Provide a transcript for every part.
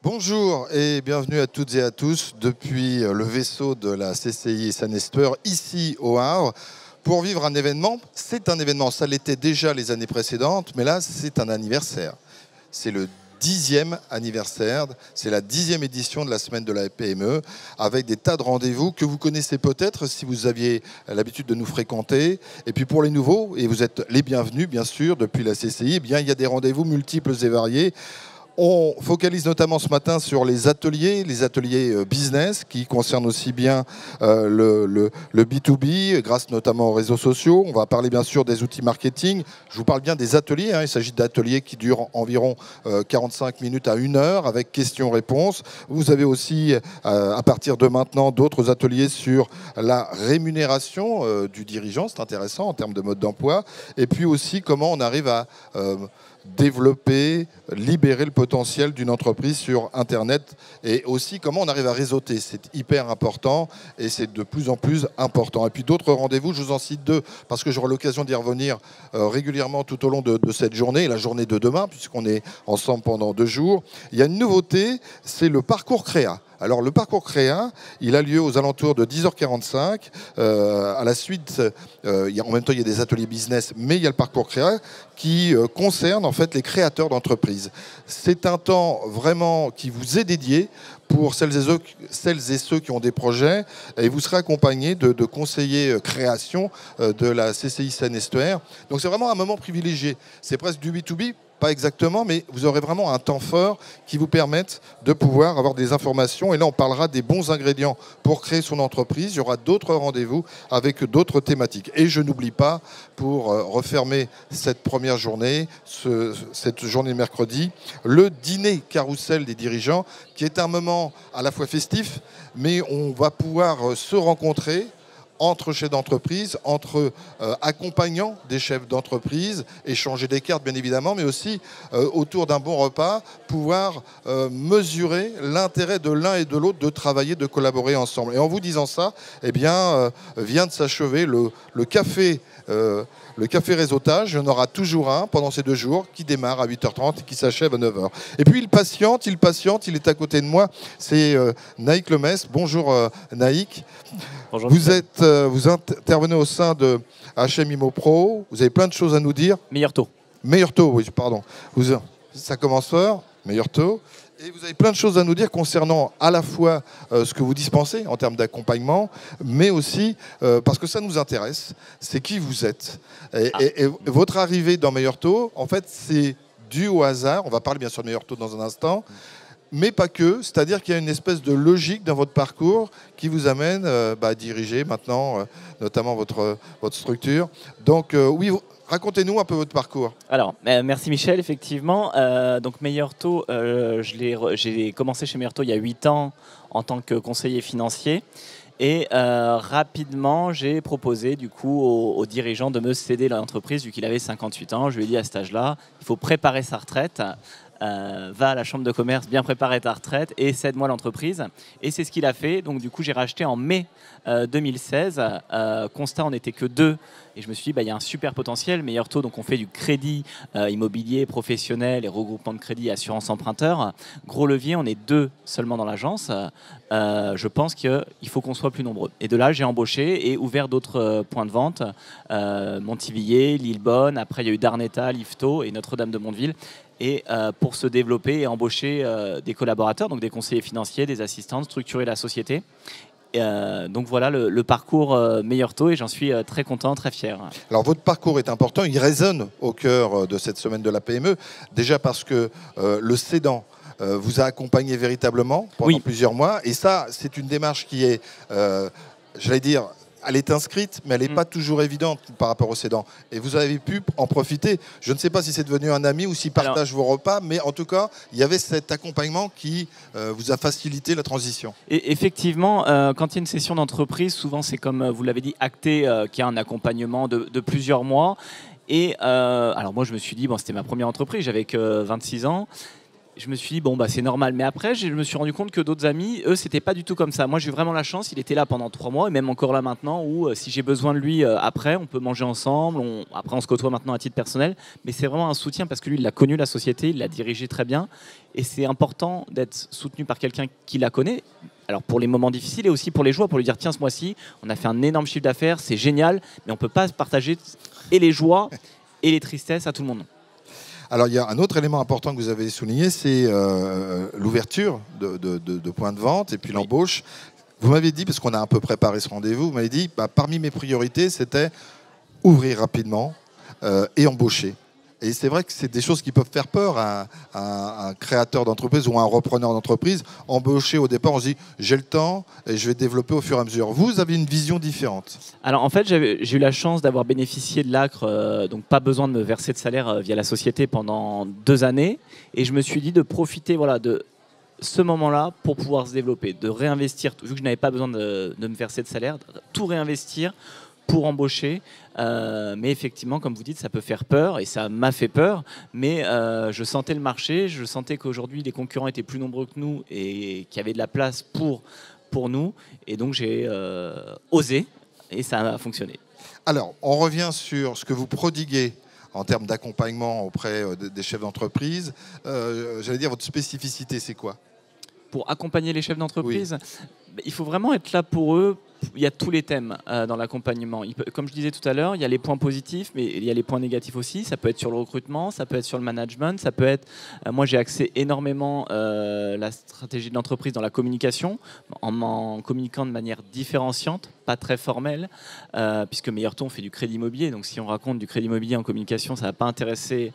Bonjour et bienvenue à toutes et à tous depuis le vaisseau de la CCI Saint-Estève ici au Havre pour vivre un événement. C'est un événement, ça l'était déjà les années précédentes, mais là c'est un anniversaire. C'est le 10e anniversaire, c'est la 10e édition de la semaine de la PME avec des tas de rendez-vous que vous connaissez peut-être si vous aviez l'habitude de nous fréquenter. Et puis pour les nouveaux, et vous êtes les bienvenus bien sûr depuis la CCI, eh bien, il y a des rendez-vous multiples et variés. On focalise notamment ce matin sur les ateliers business qui concernent aussi bien le B2B, grâce notamment aux réseaux sociaux. On va parler bien sûr des outils marketing. Je vous parle bien des ateliers. Il s'agit d'ateliers qui durent environ 45 minutes à 1 heure avec questions-réponses. Vous avez aussi, à partir de maintenant, d'autres ateliers sur la rémunération du dirigeant. C'est intéressant en termes de mode d'emploi. Et puis aussi comment on arrive à développer, libérer le potentiel d'une entreprise sur Internet et aussi comment on arrive à réseauter. C'est hyper important et c'est de plus en plus important. Et puis d'autres rendez-vous, je vous en cite 2 parce que j'aurai l'occasion d'y revenir régulièrement tout au long de cette journée, la journée de demain, puisqu'on est ensemble pendant 2 jours. Il y a une nouveauté, c'est le parcours Créa. Alors le parcours Créa, il a lieu aux alentours de 10h45. À la suite, en même temps, il y a des ateliers business, mais il y a le parcours Créa qui concerne en fait les créateurs d'entreprises. C'est un temps vraiment qui vous est dédié pour celles et ceux qui ont des projets, et vous serez accompagné de conseillers création de la CCI Seine-et-Oise. Donc c'est vraiment un moment privilégié. C'est presque du B2B. Pas exactement, mais vous aurez vraiment un temps fort qui vous permette de pouvoir avoir des informations. Et là, on parlera des bons ingrédients pour créer son entreprise. Il y aura d'autres rendez-vous avec d'autres thématiques. Et je n'oublie pas, pour refermer cette première journée, cette journée de mercredi, le dîner carrousel des dirigeants, qui est un moment à la fois festif, mais on va pouvoir se rencontrer entre chefs d'entreprise, entre accompagnants des chefs d'entreprise, échanger des cartes bien évidemment, mais aussi autour d'un bon repas, pouvoir mesurer l'intérêt de l'un et de l'autre de travailler, de collaborer ensemble. Et en vous disant ça, eh bien, vient de s'achever le café réseautage. Il y en aura toujours un pendant ces 2 jours qui démarre à 8h30 et qui s'achève à 9h. Et puis il patiente, il est à côté de moi. C'est Naïk Lemestre. Bonjour Naïk. Bonjour. Vous intervenez au sein de HM Immo Pro. Vous avez plein de choses à nous dire. Meilleur taux. Meilleur taux, oui, pardon. Ça commence fort, meilleur taux. Et vous avez plein de choses à nous dire concernant à la fois ce que vous dispensez en termes d'accompagnement, mais aussi, parce que ça nous intéresse, c'est qui vous êtes. Et votre arrivée dans Meilleur Taux, en fait, c'est dû au hasard. On va parler bien sûr de Meilleur Taux dans un instant. Mais pas que, c'est-à-dire qu'il y a une espèce de logique dans votre parcours qui vous amène à diriger maintenant notamment votre structure. Donc oui, racontez-nous un peu votre parcours. Alors, merci Michel, effectivement. Donc Meilleur Taux, j'ai commencé chez Meilleur Taux il y a 8 ans en tant que conseiller financier. Et rapidement, j'ai proposé du coup aux dirigeants de me céder l'entreprise vu qu'il avait 58 ans. Je lui ai dit à cet âge-là, il faut préparer sa retraite. Va à la chambre de commerce, bien préparer ta retraite et cède-moi l'entreprise. Et c'est ce qu'il a fait. Donc du coup, j'ai racheté en mai 2016. Constat, on n'était que 2. Et je me suis dit, il y a un super potentiel. Meilleur Taux, donc on fait du crédit immobilier professionnel et regroupement de crédit, assurance emprunteur. Gros levier, on est 2 seulement dans l'agence. Je pense qu'il faut qu'on soit plus nombreux. Et de là, j'ai embauché et ouvert d'autres points de vente. Montivilliers, Lillebonne, après il y a eu Darnetta, Lifto et Notre-Dame-de-Monteville. Et pour se développer et embaucher des collaborateurs, donc des conseillers financiers, des assistants, structurer la société. Donc voilà le parcours Meilleur Taux et j'en suis très content, très fier. Alors votre parcours est important, il résonne au cœur de cette semaine de la PME, déjà parce que le cédant vous a accompagné véritablement pendant plusieurs mois. Et ça, c'est une démarche qui est, j'allais dire, elle est inscrite, mais elle n'est pas toujours évidente par rapport au cédant. Et vous avez pu en profiter. Je ne sais pas si c'est devenu un ami ou s'il partage vos repas, mais en tout cas, il y avait cet accompagnement qui vous a facilité la transition. Et effectivement, quand il y a une session d'entreprise, souvent c'est comme vous l'avez dit, acté, qu'il y a un accompagnement de plusieurs mois. Et alors moi, je me suis dit, bon, c'était ma première entreprise, j'avais que 26 ans. Je me suis dit, bon, bah, c'est normal. Mais après, je me suis rendu compte que d'autres amis, eux, c'était pas du tout comme ça. Moi, j'ai eu vraiment la chance. Il était là pendant 3 mois, et même encore là maintenant, où si j'ai besoin de lui après, on peut manger ensemble. Après, on se côtoie maintenant à titre personnel. Mais c'est vraiment un soutien parce que lui, il a connu la société, il l'a dirigée très bien. Et c'est important d'être soutenu par quelqu'un qui la connaît. Alors pour les moments difficiles et aussi pour les joies, pour lui dire, tiens, ce mois-ci, on a fait un énorme chiffre d'affaires, c'est génial, mais on peut pas partager et les joies et les tristesses à tout le monde. Alors, il y a un autre élément important que vous avez souligné, c'est l'ouverture de points de vente et puis l'embauche. Vous m'avez dit, parce qu'on a un peu préparé ce rendez-vous, vous m'avez dit, parmi mes priorités, c'était ouvrir rapidement et embaucher. Et c'est vrai que c'est des choses qui peuvent faire peur à un créateur d'entreprise ou à un repreneur d'entreprise. Embaucher au départ, on se dit, j'ai le temps et je vais développer au fur et à mesure. Vous avez une vision différente. Alors en fait, j'ai eu la chance d'avoir bénéficié de l'ACRE, donc pas besoin de me verser de salaire via la société pendant 2 années. Et je me suis dit de profiter de ce moment-là pour pouvoir se développer, de réinvestir, vu que je n'avais pas besoin de me verser de salaire, tout réinvestir pour embaucher. Mais effectivement, comme vous dites, ça peut faire peur et ça m'a fait peur. Mais je sentais le marché, je sentais qu'aujourd'hui, les concurrents étaient plus nombreux que nous et qu'il y avait de la place pour nous. Et donc, j'ai osé et ça a fonctionné. Alors, on revient sur ce que vous prodiguez en termes d'accompagnement auprès des chefs d'entreprise. J'allais dire, votre spécificité, c'est quoi ? Pour accompagner les chefs d'entreprise, il faut vraiment être là pour eux. Il y a tous les thèmes dans l'accompagnement. Comme je disais tout à l'heure, il y a les points positifs, mais il y a les points négatifs aussi. Ça peut être sur le recrutement, ça peut être sur le management, ça peut être... moi, j'ai axé énormément la stratégie de l'entreprise dans la communication, en communiquant de manière différenciante, pas très formelle, puisque Meilleur Taux, on fait du crédit immobilier. Donc, si on raconte du crédit immobilier en communication, ça ne va pas intéresser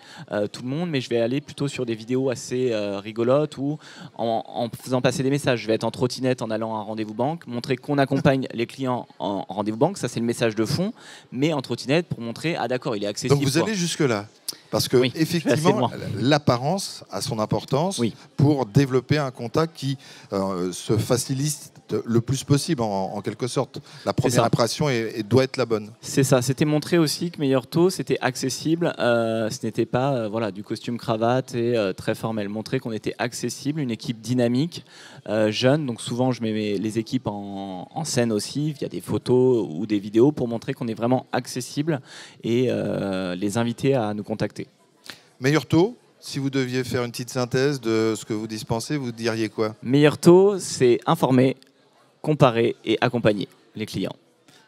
tout le monde, mais je vais aller plutôt sur des vidéos assez rigolotes ou en faisant passer des messages. Je vais être en trottinette en allant à un rendez-vous banque, montrer qu'on accompagne les clients en rendez-vous banque, ça c'est le message de fond, mais en trottinette pour montrer, ah d'accord, il est accessible. Donc vous allez jusque-là. Parce que oui, effectivement, l'apparence a son importance pour développer un contact qui se facilite le plus possible, en quelque sorte. La première impression doit être la bonne. C'est ça. C'était montrer aussi que Meilleur Taux, c'était accessible. Ce n'était pas du costume cravate et très formel. Montrer qu'on était accessible, une équipe dynamique, jeune. Donc souvent, je mets les équipes en scène aussi, via des photos ou des vidéos, pour montrer qu'on est vraiment accessible et les inviter à nous contacter. Meilleur Taux, si vous deviez faire une petite synthèse de ce que vous dispensez, vous diriez quoi ? Meilleur Taux, c'est informer, comparer et accompagner les clients.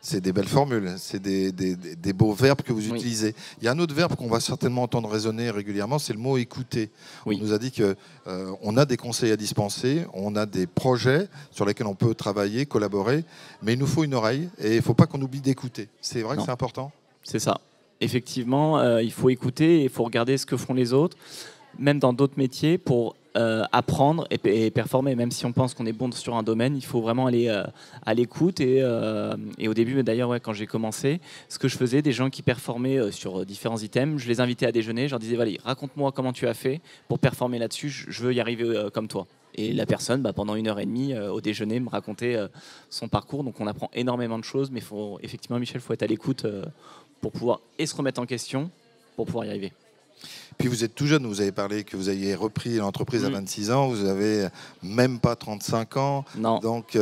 C'est des belles formules, c'est des beaux verbes que vous utilisez. Il y a un autre verbe qu'on va certainement entendre résonner régulièrement, c'est le mot écouter. On nous a dit qu'on a des conseils à dispenser, on a des projets sur lesquels on peut travailler, collaborer, mais il nous faut une oreille et il ne faut pas qu'on oublie d'écouter. C'est vrai que c'est important ? C'est ça. Effectivement, il faut écouter et il faut regarder ce que font les autres, même dans d'autres métiers, pour apprendre et performer. Même si on pense qu'on est bon sur un domaine, il faut vraiment aller à l'écoute. Et au début, d'ailleurs, quand j'ai commencé, ce que je faisais, des gens qui performaient sur différents items, je les invitais à déjeuner, je leur disais, Valérie, raconte-moi comment tu as fait pour performer là-dessus, je veux y arriver comme toi. Et la personne, pendant 1h30 au déjeuner, me racontait son parcours. Donc on apprend énormément de choses, mais effectivement, Michel, il faut être à l'écoute pour pouvoir se remettre en question, pour pouvoir y arriver. Puis vous êtes tout jeune, vous avez parlé que vous aviez repris l'entreprise à 26 ans, vous avez même pas 35 ans. Non. Donc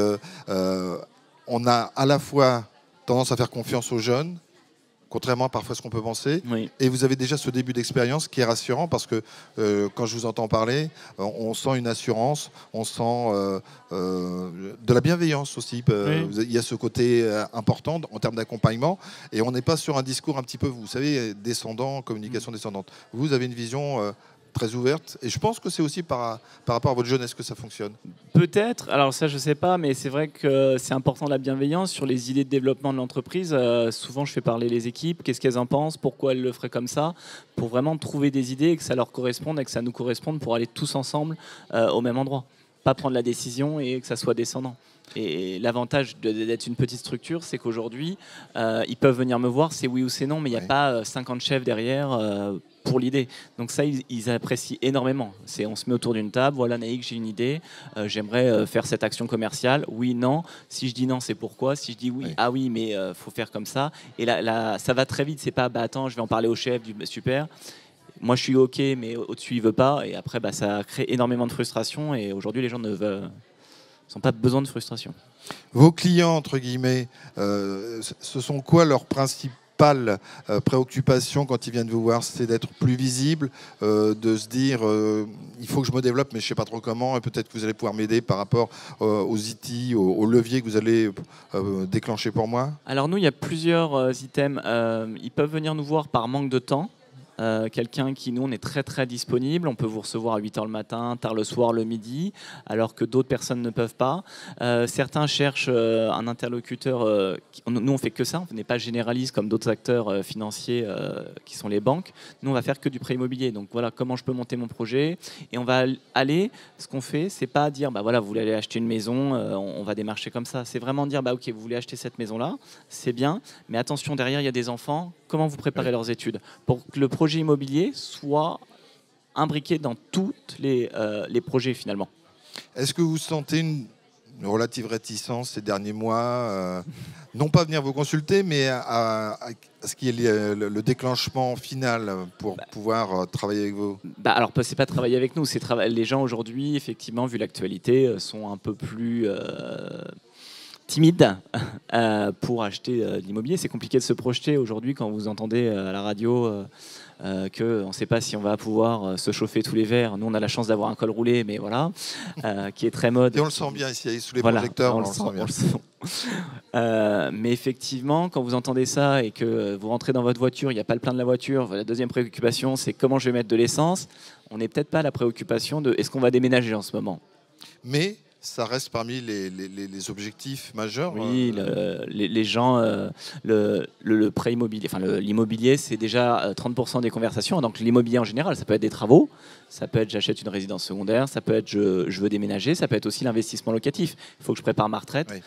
on a à la fois tendance à faire confiance aux jeunes, contrairement parfois à ce qu'on peut penser. Et vous avez déjà ce début d'expérience qui est rassurant parce que quand je vous entends parler, on sent une assurance, on sent de la bienveillance aussi. Il y a ce côté important en termes d'accompagnement et on n'est pas sur un discours un petit peu, vous savez, descendant, communication descendante. Vous avez une vision très ouverte et je pense que c'est aussi par rapport à votre jeunesse que ça fonctionne. Peut-être, alors ça je sais pas, mais c'est vrai que c'est important la bienveillance sur les idées de développement de l'entreprise. Souvent je fais parler les équipes, qu'est-ce qu'elles en pensent, pourquoi elles le feraient comme ça, pour vraiment trouver des idées et que ça leur corresponde et que ça nous corresponde pour aller tous ensemble au même endroit. Pas prendre la décision et que ça soit descendant. Et l'avantage d'être une petite structure, c'est qu'aujourd'hui, ils peuvent venir me voir, c'est oui ou c'est non, mais il n'y a pas 50 chefs derrière pour l'idée. Donc ça, ils apprécient énormément. On se met autour d'une table, voilà Naïk, j'ai une idée, j'aimerais faire cette action commerciale, oui, non. Si je dis non, c'est pourquoi. Si je dis oui, ah oui, mais faut faire comme ça. Et là, ça va très vite, c'est pas, attends, je vais en parler au chef, super. moi je suis OK, mais au-dessus il veut pas, et après ça crée énormément de frustration, et aujourd'hui les gens ne sont pas besoin de frustration. Vos clients, entre guillemets, ce sont quoi leurs principales préoccupations quand ils viennent vous voir? C'est d'être plus visible, de se dire il faut que je me développe, mais je ne sais pas trop comment, et peut-être que vous allez pouvoir m'aider par rapport aux outils, aux leviers que vous allez déclencher pour moi? Alors nous, il y a plusieurs items. Ils peuvent venir nous voir par manque de temps. Quelqu'un qui, nous, on est très très disponible. On peut vous recevoir à 8h le matin, tard le soir, le midi, alors que d'autres personnes ne peuvent pas. Certains cherchent un interlocuteur. Nous, on fait que ça. On n'est pas généraliste comme d'autres acteurs financiers qui sont les banques. Nous, on va faire que du prêt immobilier. Donc voilà, comment je peux monter mon projet. Et on va aller. Ce qu'on fait, c'est pas dire, voilà, vous voulez aller acheter une maison, on va démarcher comme ça. C'est vraiment dire, ok, vous voulez acheter cette maison-là, c'est bien, mais attention, derrière, il y a des enfants. Comment vous préparez leurs études pour que le projet immobilier soit imbriqué dans tous les projets finalement. Est-ce que vous sentez une relative réticence ces derniers mois, non pas à venir vous consulter, mais à ce qu'il y ait le déclenchement final pour pouvoir travailler avec vous? Alors, c'est pas travailler avec nous, c'est les gens aujourd'hui, effectivement, vu l'actualité, sont un peu plus timide pour acheter de l'immobilier. C'est compliqué de se projeter aujourd'hui quand vous entendez à la radio qu'on ne sait pas si on va pouvoir se chauffer tous les verres. Nous, on a la chance d'avoir un col roulé, mais voilà, qui est très mode. Et on le sent bien ici, sous les projecteurs, on le sent bien. Mais effectivement, quand vous entendez ça et que vous rentrez dans votre voiture, il n'y a pas le plein de la voiture, la deuxième préoccupation, c'est comment je vais mettre de l'essence. On n'est peut-être pas à la préoccupation de est-ce qu'on va déménager en ce moment. Mais ça reste parmi les objectifs majeurs. Oui, les gens, le prêt immobilier, enfin l'immobilier, c'est déjà 30% des conversations. Donc l'immobilier en général, ça peut être des travaux, ça peut être j'achète une résidence secondaire, ça peut être je veux déménager, ça peut être aussi l'investissement locatif. Il faut que je prépare ma retraite. Oui.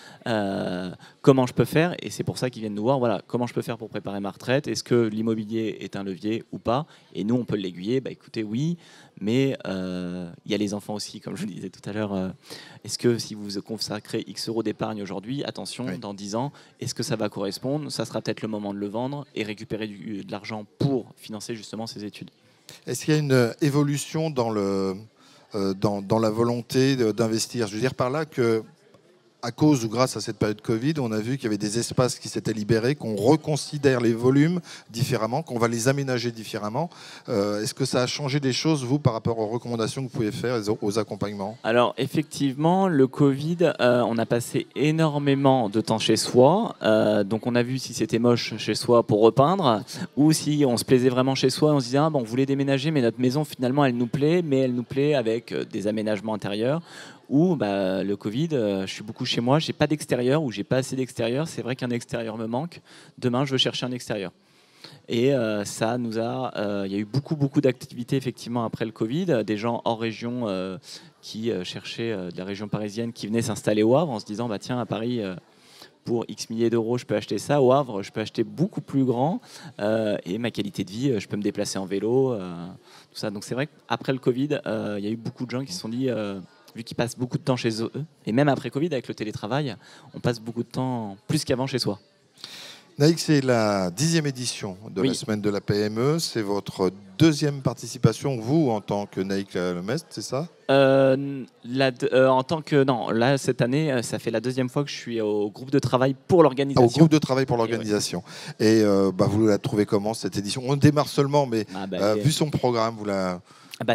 Comment je peux faire? Et c'est pour ça qu'ils viennent nous voir. Voilà, comment je peux faire pour préparer ma retraite? Est-ce que l'immobilier est un levier ou pas? Et nous, on peut l'aiguiller. Écoutez, oui, mais il y a les enfants aussi, comme je vous disais tout à l'heure. Est-ce que si vous consacrez X euros d'épargne aujourd'hui, attention, oui, dans 10 ans, est-ce que ça va correspondre? Ça sera peut-être le moment de le vendre et récupérer de l'argent pour financer justement ses études. Est-ce qu'il y a une évolution dans la volonté d'investir? Je veux dire par là que, à cause ou grâce à cette période Covid, on a vu qu'il y avait des espaces qui s'étaient libérés, qu'on reconsidère les volumes différemment, qu'on va les aménager différemment. Est-ce que ça a changé des choses, vous, par rapport aux recommandations que vous pouvez faire, aux accompagnements? Alors, effectivement, le Covid, on a passé énormément de temps chez soi. Donc, on a vu si c'était moche chez soi pour repeindre, ou si on se plaisait vraiment chez soi, on se disait, on voulait déménager, mais notre maison, finalement, elle nous plaît, mais elle nous plaît avec des aménagements intérieurs. Ou le Covid, je suis beaucoup chez moi, j'ai pas d'extérieur ou j'ai pas assez d'extérieur. C'est vrai qu'un extérieur me manque. Demain, je veux chercher un extérieur. Et ça nous a, il y a eu beaucoup d'activités effectivement après le Covid, des gens hors région qui cherchaient de la région parisienne, qui venaient s'installer au Havre en se disant tiens, à Paris. Pour X milliers d'euros, je peux acheter ça. Au Havre, je peux acheter beaucoup plus grand. Et ma qualité de vie, je peux me déplacer en vélo. Tout ça. Donc c'est vrai qu'après le Covid, il y a eu beaucoup de gens qui se sont dit, vu qu'ils passent beaucoup de temps chez eux, et même après Covid, avec le télétravail, on passe beaucoup de temps plus qu'avant chez soi. Naïk, c'est la 10e édition de la semaine de la PME. C'est votre deuxième participation, vous, en tant que Naïk Lemestre, c'est ça? En tant que... Non, là, cette année, ça fait la deuxième fois que je suis au groupe de travail pour l'organisation. Au groupe de travail pour l'organisation. Et vous la trouvez comment, cette édition? On démarre seulement, mais vu son programme, vous la...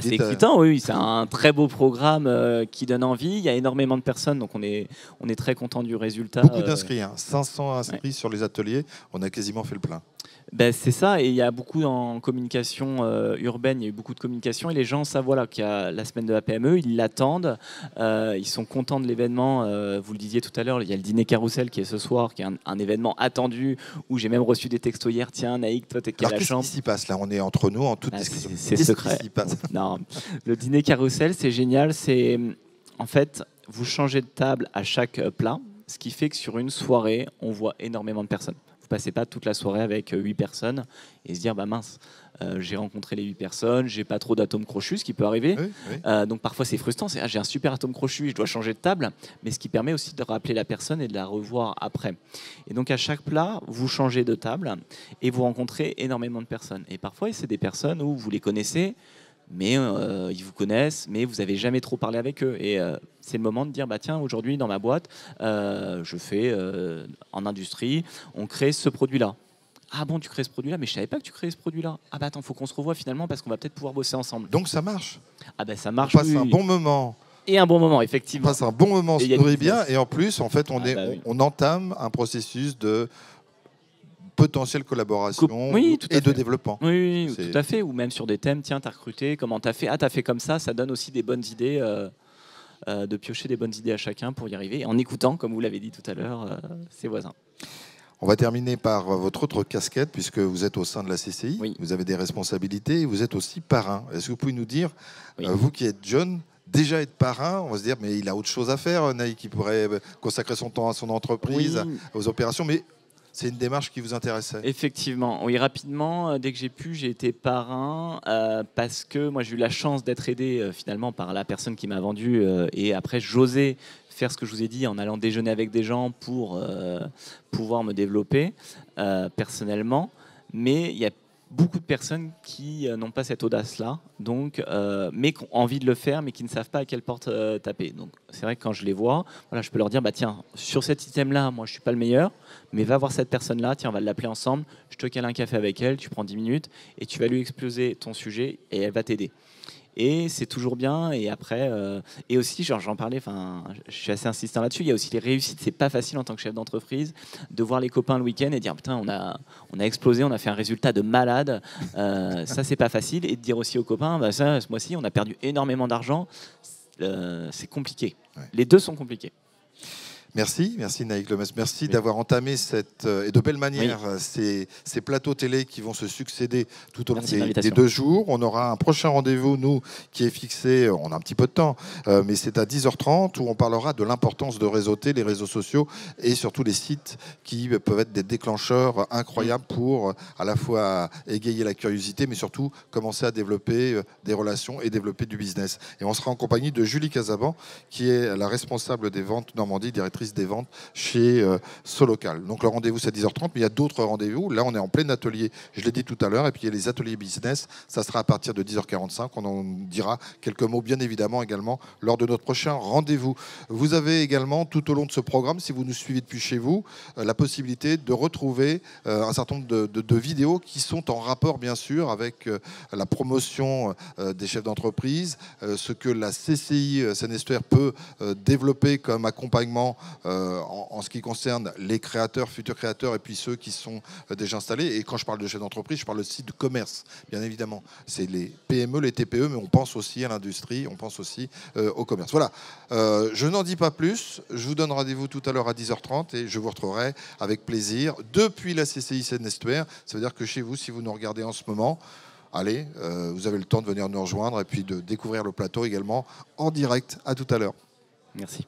c'est excitant, oui, c'est un très beau programme qui donne envie. Il y a énormément de personnes, donc on est très content du résultat. Beaucoup d'inscrits, 500 inscrits sur les ateliers, on a quasiment fait le plein. C'est ça, et il y a beaucoup en communication urbaine, il y a eu beaucoup de communication, et les gens savent qu'il y a la semaine de la PME, ils l'attendent, ils sont contents de l'événement. Vous le disiez tout à l'heure, il y a le dîner carrousel qui est ce soir, qui est un événement attendu, où j'ai même reçu des textos hier, tiens Naïk, toi t'es qui à la chambre. Qu'est-ce qui s'y passe là? On est entre nous, en toute discrétion. C'est secret. Non, le dîner carrousel, c'est génial, c'est en fait, vous changez de table à chaque plat, ce qui fait que sur une soirée, on voit énormément de personnes. Vous passez pas toute la soirée avec 8 personnes et se dire bah mince, j'ai rencontré les 8 personnes, j'ai pas trop d'atomes crochus, ce qui peut arriver. Oui, oui. Donc parfois c'est frustrant, c'est j'ai un super atome crochu, je dois changer de table, mais ce qui permet aussi de rappeler la personne et de la revoir après. Et donc à chaque plat, vous changez de table et vous rencontrez énormément de personnes. Et parfois c'est des personnes où vous les connaissez, mais ils vous connaissent, mais vous n'avez jamais trop parlé avec eux. Et c'est le moment de dire, bah tiens, aujourd'hui dans ma boîte, je fais en industrie, on crée ce produit-là. Ah bon, tu crées ce produit-là, mais je savais pas que tu créais ce produit-là. Ah bah attends, faut qu'on se revoie finalement parce qu'on va peut-être pouvoir bosser ensemble. Donc ça marche. Ah bah ça On marche. passe Oui, un oui. bon moment. Et un bon moment, On effectivement. passe un bon moment, on Et se il y a nourrit du bien. business. Et en plus, en fait, Ah bah oui. on entame un processus de potentielle collaboration Oui, tout à et de fait. développement. Oui, C'est- tout à fait. Ou même sur des thèmes, tiens, t'as recruté, comment t'as fait? Ah, t'as fait comme ça donne aussi des bonnes idées, de piocher des bonnes idées à chacun pour y arriver, en écoutant, comme vous l'avez dit tout à l'heure, ses voisins. On va terminer par votre autre casquette, puisque vous êtes au sein de la CCI, Oui. vous avez des responsabilités, et vous êtes aussi parrain. Est-ce que vous pouvez nous dire, Oui. vous qui êtes jeune, déjà être parrain, on va se dire, mais il a autre chose à faire, Naïk, qui pourrait consacrer son temps à son entreprise, Oui. aux opérations, mais c'est une démarche qui vous intéressait. Effectivement, oui, rapidement, dès que j'ai pu, j'ai été parrain parce que moi j'ai eu la chance d'être aidé finalement par la personne qui m'a vendu et après j'osais faire ce que je vous ai dit en allant déjeuner avec des gens pour pouvoir me développer personnellement, mais il y a beaucoup de personnes qui n'ont pas cette audace-là, donc, mais qui ont envie de le faire, mais qui ne savent pas à quelle porte taper. Donc, c'est vrai que quand je les vois, voilà, je peux leur dire, bah tiens, sur cet item-là, moi, je suis pas le meilleur, mais va voir cette personne-là, tiens, on va l'appeler ensemble, je te cale un café avec elle, tu prends 10 minutes, et tu vas lui exploser ton sujet, et elle va t'aider. Et c'est toujours bien. Et après, et aussi, genre, j'en parlais. Enfin, je suis assez insistant là-dessus. Il y a aussi les réussites. C'est pas facile en tant que chef d'entreprise de voir les copains le week-end et dire putain, on a explosé, on a fait un résultat de malade. Ça, c'est pas facile. Et de dire aussi aux copains, bah, ça, ce mois-ci, on a perdu énormément d'argent. C'est compliqué. Ouais. Les deux sont compliqués. Merci Naïk Lemes. Merci d'avoir entamé et de belle manière ces plateaux télé qui vont se succéder tout au long des 2 jours. On aura un prochain rendez-vous, nous, qui est fixé, on a un petit peu de temps, mais c'est à 10h30 où on parlera de l'importance de réseauter les réseaux sociaux et surtout les sites qui peuvent être des déclencheurs incroyables pour à la fois égayer la curiosité, mais surtout commencer à développer des relations et développer du business. Et on sera en compagnie de Julie Casaban, qui est la responsable des ventes Normandie, directrice des ventes chez Solocal. Donc le rendez-vous c'est à 10h30, mais il y a d'autres rendez-vous. Là on est en plein atelier, je l'ai dit tout à l'heure, et puis il y a les ateliers business, ça sera à partir de 10h45. On en dira quelques mots bien évidemment également lors de notre prochain rendez-vous. Vous avez également tout au long de ce programme, si vous nous suivez depuis chez vous, la possibilité de retrouver un certain nombre de vidéos qui sont en rapport bien sûr avec la promotion des chefs d'entreprise, ce que la CCI Seine-et-Esthouer peut développer comme accompagnement en ce qui concerne les créateurs, futurs créateurs et puis ceux qui sont déjà installés. Et quand je parle de chefs d'entreprise, je parle aussi de commerce, bien évidemment. C'est les PME, les TPE, mais on pense aussi à l'industrie, on pense aussi au commerce. Voilà, je n'en dis pas plus. Je vous donne rendez-vous tout à l'heure à 10h30 et je vous retrouverai avec plaisir depuis la CCI Seine-et-Esthouer. Ça veut dire que chez vous, si vous nous regardez en ce moment, allez, vous avez le temps de venir nous rejoindre et puis de découvrir le plateau également en direct. À tout à l'heure. Merci.